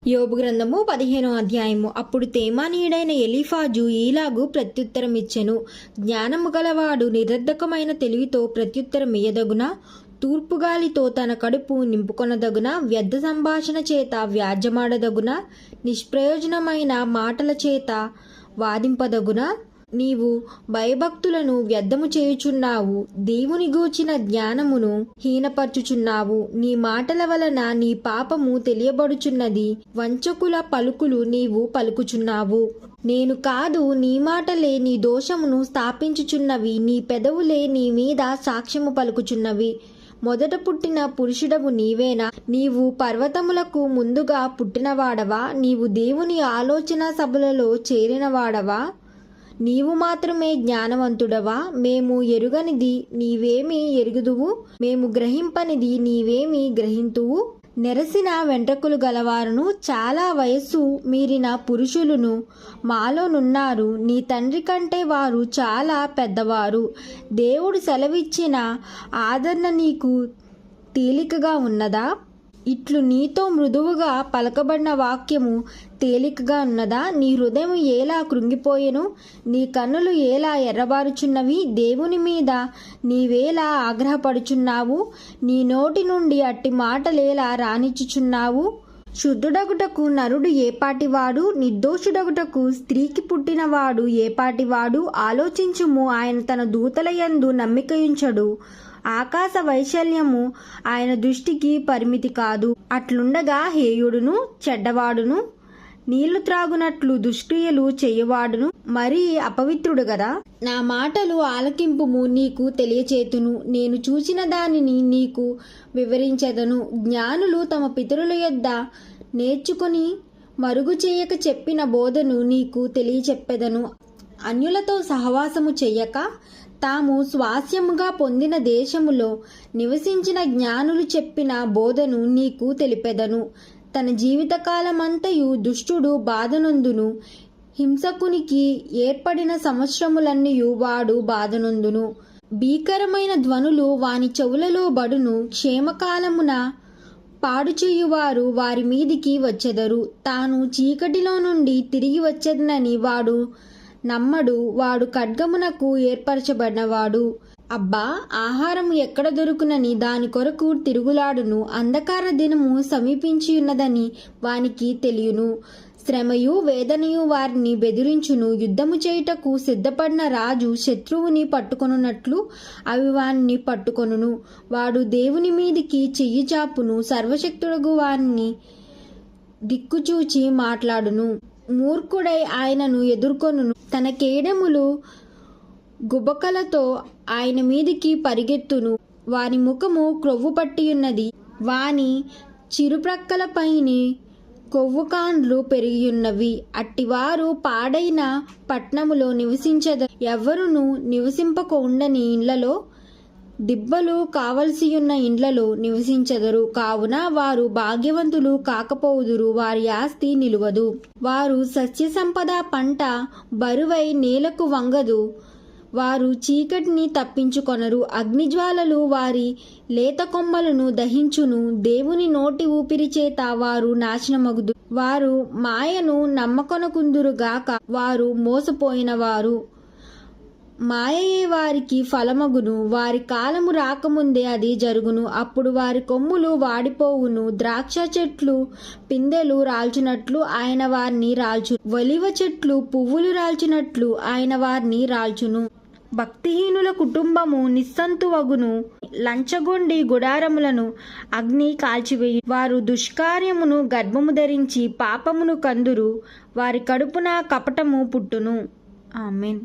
యోబు గ్రంథము 15వ అధ్యాయము. అప్పుడు తేమానీయుడైన ఎలీఫాజు ఈలాగు ప్రత్యుత్తరం ఇచ్చెను. జ్ఞానము గలవాడు నిరర్ధకమైన తెలివితో ప్రత్యుత్తరం ఇయ్యదగునా? తూర్పుగాలితో తన కడుపు నింపుకొనదగునా? వ్యర్థ సంభాషణ చేత వ్యాజ్యమాడదగునా? నిష్ప్రయోజనమైన మాటల చేత వాదింపదగునా? నీవు భయభక్తులను వ్యర్థము చేయుచున్నావు, దేవుని గూర్చిన జ్ఞానమును హీనపరచుచున్నావు. నీ మాటల వలన నీ పాపము తెలియబడుచున్నది, వంచకుల పలుకులు నీవు పలుకుచున్నావు. నేను కాదు, నీ మాటలే నీ దోషమును స్థాపించుచున్నవి, నీ పెదవులే నీ మీద సాక్ష్యము పలుకుచున్నవి. మొదట పుట్టిన పురుషుడవు నీవేనా? నీవు పర్వతములకు ముందుగా పుట్టినవాడవా? నీవు దేవుని ఆలోచన సభలలో చేరినవాడవా? నీవు మాత్రమే జ్ఞానవంతుడవా? మేము ఎరుగనిది నీవేమి ఎరుగుదువు? మేము గ్రహింపనిది నీవేమి గ్రహింతువు? నెరసిన వెంట్రుకలు గలవారును చాలా వయస్సు మీరిన పురుషులను మాలోనున్నారు. నీ తండ్రి కంటే వారు చాలా పెద్దవారు. దేవుడు సెలవిచ్చిన ఆదరణ నీకు తేలికగా ఉన్నదా? ఇట్లు నీతో మృదువుగా పలకబడిన వాక్యము తేలికగా ఉన్నదా? నీ హృదయం ఎలా కృంగిపోయెను? నీ కన్నులు ఎలా ఎర్రబారుచున్నవి? దేవుని మీద నీవేలా ఆగ్రహపడుచున్నావు? నీ నోటి నుండి అట్టి మాటలేలా రానిచ్చుచున్నావు? శుద్ధుడగుటకు నరుడు ఏపాటివాడు? నిర్దోషుడగుటకు స్త్రీకి పుట్టినవాడు ఏపాటివాడు? ఆలోచించుము, ఆయన తన దూతల యందు నమ్మికయుంచడు. ఆకాశ వైశాల్యము ఆయన దృష్టికి పరిమితి కాదు. అట్లుండగా హేయుడును చెడ్డవాడును నీళ్లు త్రాగునట్లు దుష్క్రియలు చేయువాడును మరీ అపవిత్రుడు గదా. నా మాటలు ఆలకింపుము, నీకు తెలియచేతును. నేను చూచిన దానిని నీకు వివరించెదను. జ్ఞానులు తమ పితరుల యొద్ద నేర్చుకుని మరుగు చేయక చెప్పిన బోధను నీకు తెలియచెప్పెదను. అన్యులతో సహవాసము చెయ్యక తాము స్వాస్యముగా పొందిన దేశములో నివసించిన జ్ఞానులు చెప్పిన బోధను నీకు తెలిపెదను. తన జీవితకాలమంతయు దుష్టుడు బాధనొందును, హింసకునికి ఏర్పడిన సంవత్సరములన్నయు వాడు బాధనొందును. భీకరమైన ధ్వనులు వాని చెవులలో బడును. క్షేమకాలమున పాడుచేయువారు వారి మీదికి వచ్చెదరు. తాను చీకటిలో నుండి తిరిగి వచ్చేదనని వాడు నమ్మడు. వాడు ఖడ్గమునకు ఏర్పరచబడినవాడు. అబ్బా, ఆహారము ఎక్కడ దొరుకునని దాని కొరకు తిరుగులాడును. అంధకార దినము సమీపించియున్నదని వానికి తెలియను. శ్రమయు వేదనయు వారిని బెదిరించును. యుద్ధము చేయుటకు సిద్ధపడిన రాజు శత్రువుని పట్టుకొనున్నట్లు అవి వారిని పట్టుకొనును. వాడు దేవుని మీదికి చెయ్యి చాపును. సర్వశక్తుడగు వారిని దిక్కుచూచి మాట్లాడును. మూర్ఖుడై ఆయనను ఎదుర్కొనును. తన కేడములు గుబకలతో ఆయన మీదికి పరిగెత్తును. వాని ముఖము క్రొవ్వు పట్టియున్నది, వాని చిరుప్రక్కలపైని కొవ్వుకాండ్లు పెరిగియున్నవి. అట్టివారు పాడైన పట్నములో నివసించెదరు. ఎవరును నివసింపకుండని ఇండ్లలో, దిబ్బలు కావలసియున్న ఇండ్లలో నివసించెదరు. కావున వారు భాగ్యవంతులు కాకపోవుదురు, వారి ఆస్తి నిలువదు. వారు సస్య సంపద పంట బరువై నేలకు వంగదు. వారు చీకటిని తప్పించుకొనరు. అగ్నిజ్వాలలు వారి లేత కొమ్మలను దహించును. దేవుని నోటి ఊపిరి చేత వారు నాశనమగుదు. వారు మాయను నమ్మకొనకుందురుగాక. వారు మోసపోయినవారు. మాయయే వారికి ఫలమగును. వారి కాలము రాకముందే అది జరుగును. అప్పుడు వారి కొమ్ములు వాడిపోవును. ద్రాక్ష చెట్లు పిందెలు రాల్చునట్లు ఆయన వారిని రాల్చు. ఒలివ చెట్లు పువ్వులు రాల్చినట్లు ఆయన వారిని రాల్చును. భక్తిహీనుల కుటుంబము నిస్సంతువగును. లంచగొండి గుడారములను అగ్ని కాల్చివేయు. వారు దుష్కార్యమును గర్భము ధరించి పాపమును కందురు. వారి కడుపున కపటము పుట్టును. ఆమేన్.